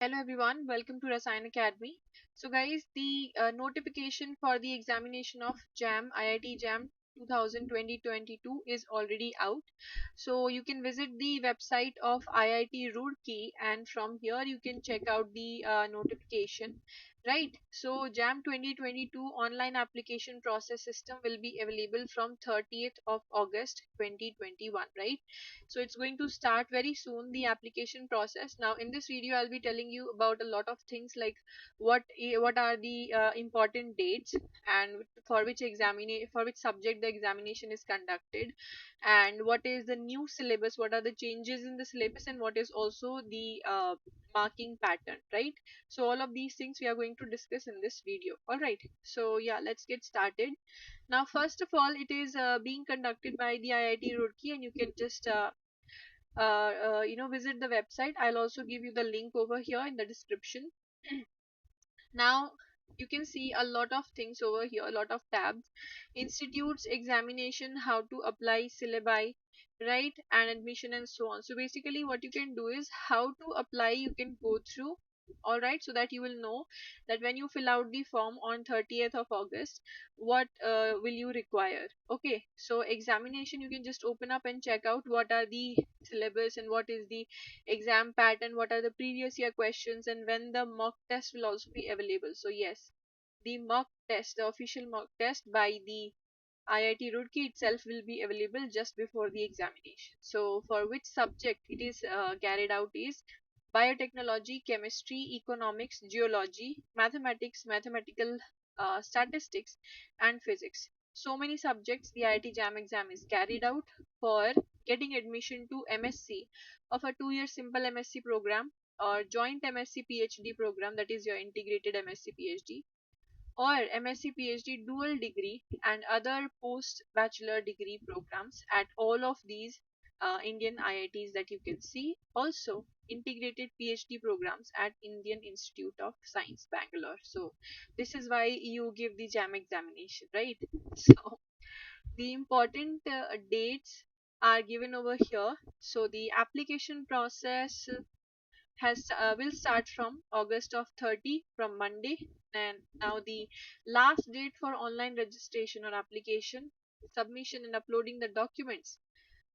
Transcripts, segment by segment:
Hello everyone, welcome to Rasayan Academy. So guys, the notification for the examination of JAM, IIT JAM 2020-22 is already out. So you can visit the website of IIT Roorkee and from here you can check out the notification. Right, so JAM 2022 online application process system will be available from 30th of August 2021, right? So it's going to start very soon, the application process. Now in this video I'll be telling you about a lot of things like what are the important dates, and for which subject the examination is conducted, and what is the new syllabus, what are the changes in the syllabus, and what is also the marking pattern, right? So all of these things we are going to discuss in this video. All right, so yeah, let's get started. Now first of all, it is being conducted by the IIT Roorkee, and you can just visit the website. I'll also give you the link over here in the description. Now you can see a lot of things over here, a lot of tabs: institutes, examination, how to apply, syllabi, right, and admission, and so on. So basically what you can do is how to apply you can go through. All right, so that you will know that when you fill out the form on 30th of August, what will you require. Okay, so examination, you can just open up and check out what are the syllabus and what is the exam pattern, what are the previous year questions, and when the mock test will also be available. So yes, the mock test, the official mock test by the IIT Roorkee itself will be available just before the examination. So for which subject it is carried out is biotechnology, chemistry, economics, geology, mathematics, mathematical statistics, and physics. So many subjects the IIT JAM exam is carried out for getting admission to MSc of a 2 year simple MSc program or joint MSc PhD program, that is your integrated MSc PhD, or MSc PhD dual degree and other post bachelor degree programs at all of these Indian IITs that you can see. Also, integrated PhD programs at Indian Institute of Science, Bangalore. So, this is why you give the JAM examination, right? So, the important dates are given over here. So, the application process has will start from August of 30, from Monday. And now the last date for online registration or application submission and uploading the documents,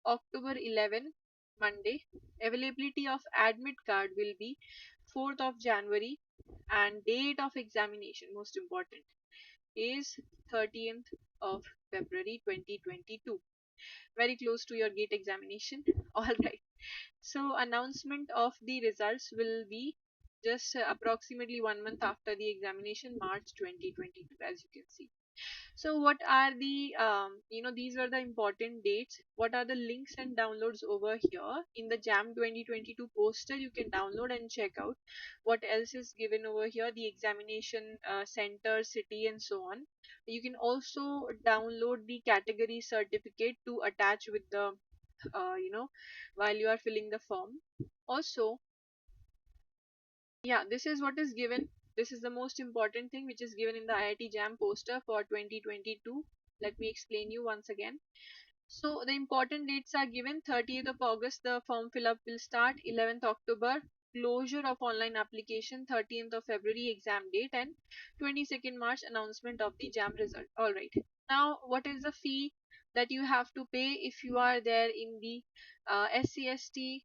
October 11, Monday. Availability of admit card will be 4th of January, and date of examination, most important, is 13th of February 2022. Very close to your gate examination. All right, so announcement of the results will be just approximately 1 month after the examination, March 2022, as you can see. So what are the these were the important dates. What are the links and downloads over here in the JAM 2022 poster? You can download and check out what else is given over here, the examination center, city, and so on. You can also download the category certificate to attach with the while you are filling the form. Also, yeah, this is what is given. This is the most important thing which is given in the IIT JAM poster for 2022. Let me explain you once again. So the important dates are given: 30th of August the form fill up will start, 11th October closure of online application, 13th of February exam date, and 22nd March announcement of the JAM result. All right. Now what is the fee that you have to pay if you are there in the SC/ST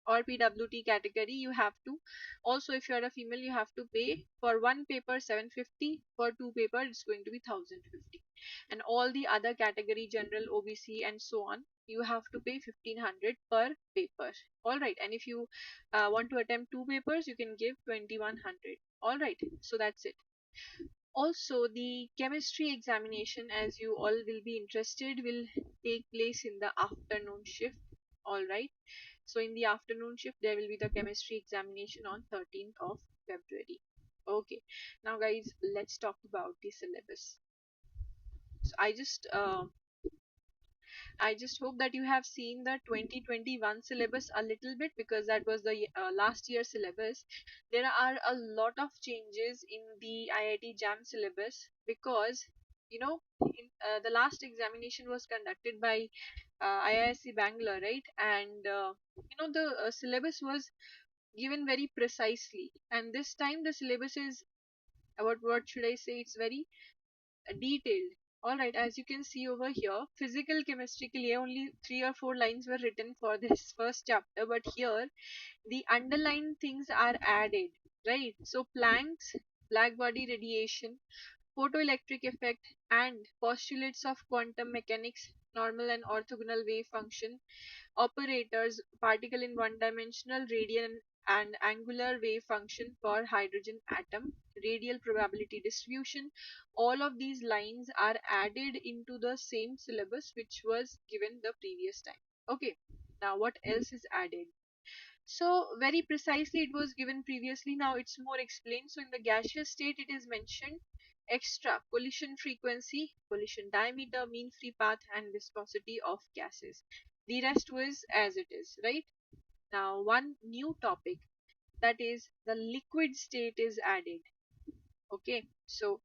or PWT category? You have to also, if you are a female, you have to pay for one paper 750, for two paper it's going to be 1050, and all the other category, general, OBC, and so on, you have to pay 1500 per paper. All right, and if you want to attempt two papers, you can give 2100. All right, so that's it. Also, the chemistry examination, as you all will be interested, will take place in the afternoon shift. All right, so in the afternoon shift, there will be the chemistry examination on 13th of February. Okay, now guys, let's talk about the syllabus. So I just hope that you have seen the 2021 syllabus a little bit, because that was the last year syllabus. There are a lot of changes in the IIT JAM syllabus because the last examination was conducted by IISc Bangalore, right? And the syllabus was given very precisely, and this time the syllabus is, what should I say, it's very detailed. All right, as you can see over here, physical chemistry के लिए only 3 or 4 lines were written for this first chapter, but here the underlying things are added, right? So Planck's black body radiation, photoelectric effect, and postulates of quantum mechanics, normal and orthogonal wave function, operators, particle in one-dimensional radial and angular wave function for hydrogen atom, radial probability distribution. All of these lines are added into the same syllabus which was given the previous time. Okay, now what else is added? So very precisely it was given previously, now it's more explained. So in the gaseous state it is mentioned extra collision frequency, collision diameter, mean free path, and viscosity of gases. The rest was as it is, right? Now one new topic, that is the liquid state, is added. Okay, so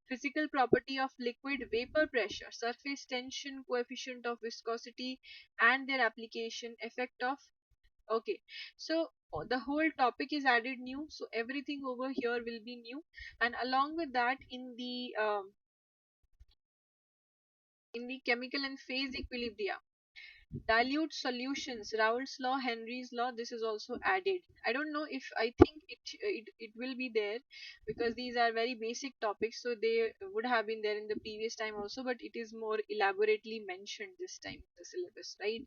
physical property of liquid, vapor pressure, surface tension, coefficient of viscosity, and their application, effect of. Okay, so the whole topic is added new, so everything over here will be new. And along with that, in the chemical and phase equilibria, dilute solutions, Raoult's law, Henry's law, this is also added. I don't know if, I think it will be there, because these are very basic topics, so they would have been there in the previous time also, but it is more elaborately mentioned this time in the syllabus, right?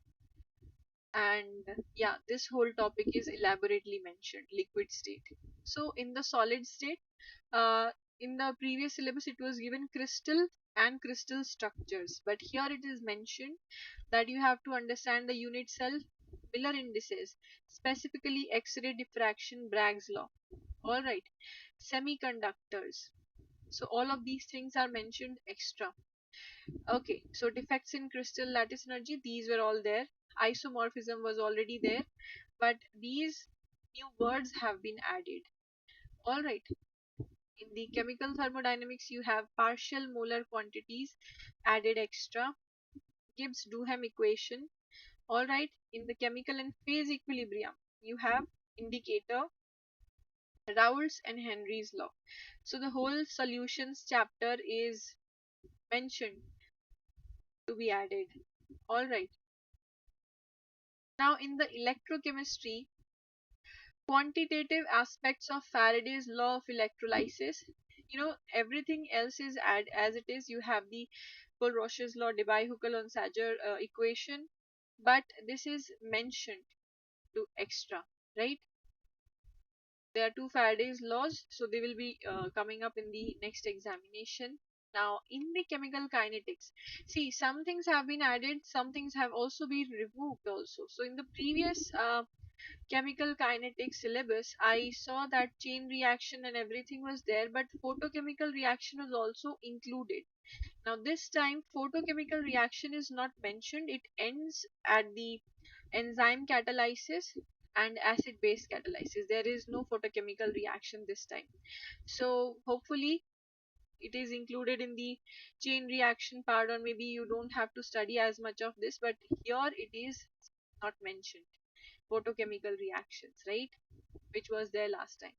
And yeah, this whole topic is elaborately mentioned, liquid state. So in the solid state, uh, in the previous syllabus it was given crystal and crystal structures, but here it is mentioned that you have to understand the unit cell, Miller indices, specifically X-ray diffraction, Bragg's law. All right, semiconductors, so all of these things are mentioned extra. Okay, so defects in crystal lattice energy, these were all there. Isomorphism was already there, but these new words have been added. All right. In the chemical thermodynamics, you have partial molar quantities added extra. Gibbs-Duhem equation. All right. In the chemical and phase equilibrium, you have indicator, Raoult's and Henry's law. So the whole solutions chapter is mentioned to be added. All right. Now in the electrochemistry, quantitative aspects of Faraday's law of electrolysis. Everything else is as it is. You have the Paul-Roche's law, Debye-Huckel-Onsager equation, but this is mentioned to extra, right? There are two Faraday's laws, so they will be coming up in the next examination. Now, in the chemical kinetics, see, some things have been added, some things have also been removed also. So in the previous chemical kinetics syllabus, I saw that chain reaction and everything was there, but photochemical reaction was also included. Now this time photochemical reaction is not mentioned, it ends at the enzyme catalysis and acid base catalysis. There is no photochemical reaction this time. So hopefully it is included in the chain reaction part, or maybe you don't have to study as much of this, but here it is not mentioned, photochemical reactions, right, which was there last time.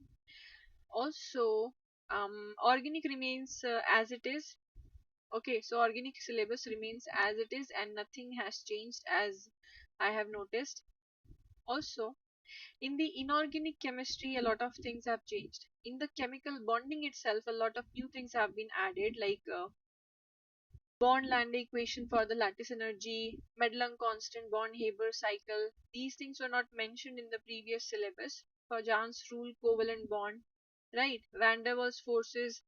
Also, organic remains as it is. Okay, so organic syllabus remains as it is and nothing has changed as I have noticed. Also, in the inorganic chemistry, a lot of things have changed. In the chemical bonding itself, a lot of new things have been added, like Born-Lande equation for the lattice energy, Medlung constant, Born-Haber cycle. These things were not mentioned in the previous syllabus. For John's rule, covalent bond, right? Van der Waals forces,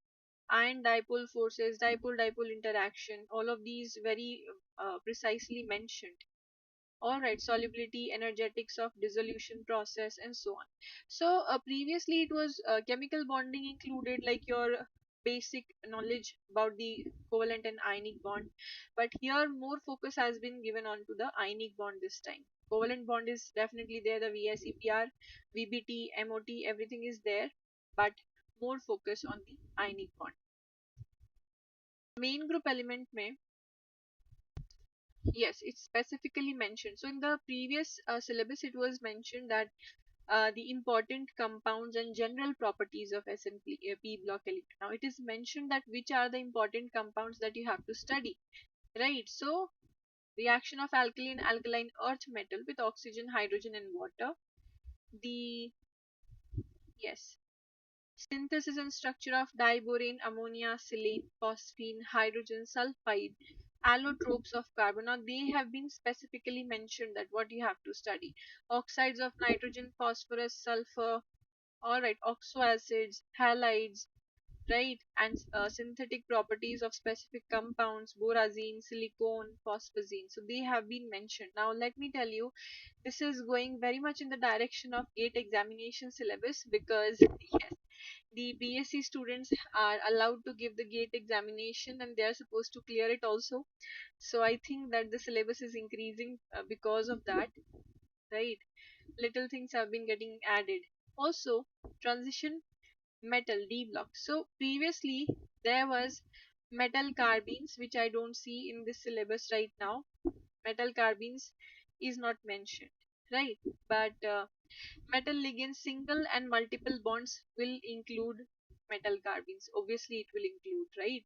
ion dipole forces, dipole-dipole interaction. All of these very precisely mentioned. All right, solubility, energetics of dissolution process, and so on. So previously it was chemical bonding included, like your basic knowledge about the covalent and ionic bond, but here more focus has been given on to the ionic bond this time. Covalent bond is definitely there, the VSEPR, VBT, MOT, everything is there, but more focus on the ionic bond. Main group element mein, yes, it's specifically mentioned. So in the previous syllabus, it was mentioned that the important compounds and general properties of S&P P block element. Now it is mentioned that which are the important compounds that you have to study, right? So reaction of alkaline alkaline earth metal with oxygen, hydrogen, and water. The yes, synthesis and structure of diborane, ammonia, silane, phosphine, hydrogen sulfide, allotropes of carbon. Now they have been specifically mentioned that what you have to study. Oxides of nitrogen, phosphorus, sulfur, alright, oxoacids, halides, right, and synthetic properties of specific compounds, borazine, silicone, phosphazine. So they have been mentioned. Now let me tell you, this is going very much in the direction of GATE examination syllabus because yes, the BSc students are allowed to give the GATE examination and they are supposed to clear it also. So I think that the syllabus is increasing because of that, right? Little things have been getting added. Also, transition metal D block. So previously there was metal carbines, which I don't see in this syllabus right now. Metal carbines is not mentioned, right? But metal ligands, single and multiple bonds will include metal carbines. Obviously, it will include, right?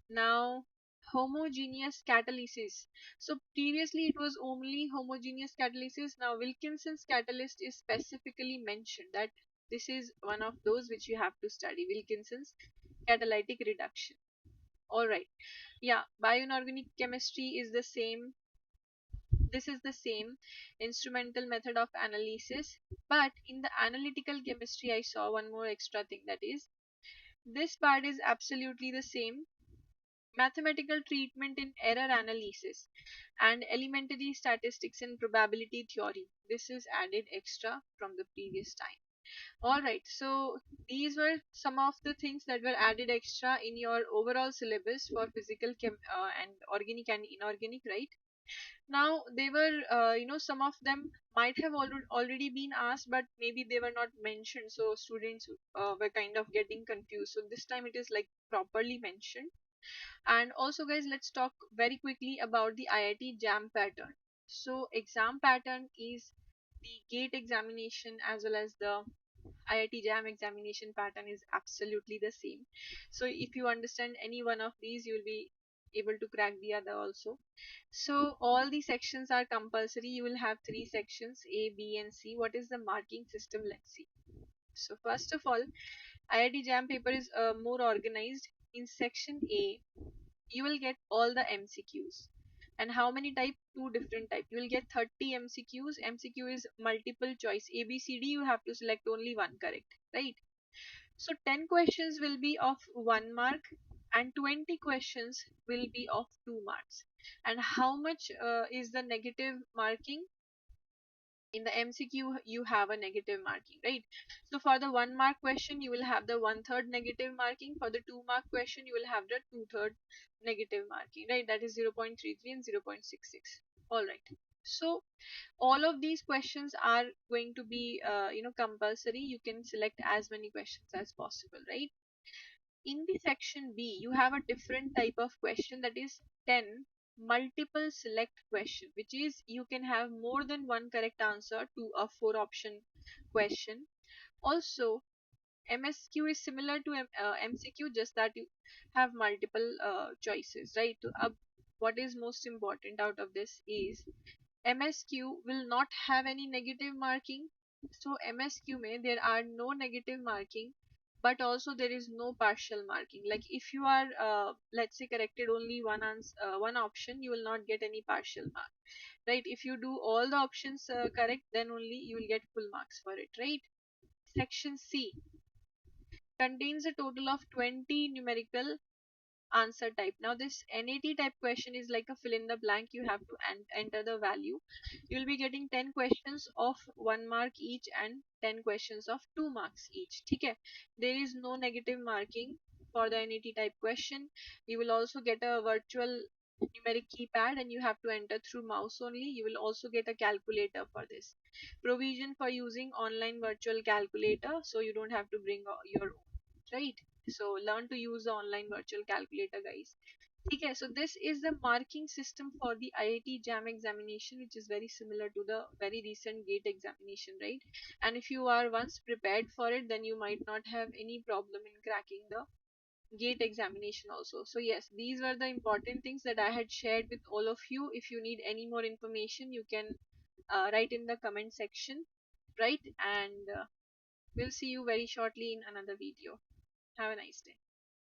Now, homogeneous catalysis. So previously it was only homogeneous catalysis. Now Wilkinson's catalyst is specifically mentioned that this is one of those which you have to study. Wilkinson's catalytic reduction. All right. Yeah, bioinorganic chemistry is the same. This is the same instrumental method of analysis. But in the analytical chemistry, I saw one more extra thing, that is this part is absolutely the same. Mathematical treatment in error analysis and elementary statistics and probability theory. This is added extra from the previous time. Alright, so these were some of the things that were added extra in your overall syllabus for physical and organic and inorganic, right? Now they were, some of them might have already been asked, but maybe they were not mentioned, so students were kind of getting confused. So this time it is like properly mentioned. And also, guys, let's talk very quickly about the IIT JAM pattern. So exam pattern is the GATE examination as well as the IIT JAM examination pattern is absolutely the same. So if you understand any one of these, you will be able to crack the other also. So all the sections are compulsory. You will have three sections, A, B, and C. What is the marking system? Let's see. So first of all, IIT JAM paper is more organized. In section A, you will get all the MCQs. And how many type? Two different type. You will get 30 MCQs. MCQ is multiple choice. A, B, C, D, you have to select only one correct, right? So 10 questions will be of 1 mark and 20 questions will be of 2 marks. And how much is the negative marking? In the MCQ you have a negative marking, right? So for the 1 mark question you will have the 1/3 negative marking. For the 2 mark question you will have the 2/3 negative marking, right? That is 0.33 and 0.66. All right. So all of these questions are going to be compulsory. You can select as many questions as possible, right? In the section B, you have a different type of question, that is 10 multiple select question, which is you can have more than one correct answer to a four option question. Also, MSQ is similar to MCQ, just that you have multiple choices, right? What is most important out of this is MSQ will not have any negative marking. So MSQ mein there are no negative marking, but also there is no partial marking. Like if you are let's say corrected only one option, you will not get any partial mark, right? If you do all the options correct, then only you will get full marks for it, right? Section C contains a total of 20 numerical answer type. Now this NAT type question is like a fill in the blank. You have to enter the value. You will be getting 10 questions of 1 mark each and 10 questions of 2 marks each. Okay, there is no negative marking for the NAT type question. You will also get a virtual numeric keypad and you have to enter through mouse only. You will also get a calculator for this. Provision for using online virtual calculator, so you don't have to bring your own, right? So learn to use the online virtual calculator, guys. Okay, so this is the marking system for the IIT JAM examination, which is very similar to the very recent GATE examination, right? And if you are once prepared for it, then you might not have any problem in cracking the GATE examination also. So yes, these were the important things that I had shared with all of you. If you need any more information, you can write in the comment section, right? And we'll see you very shortly in another video. Have a nice day.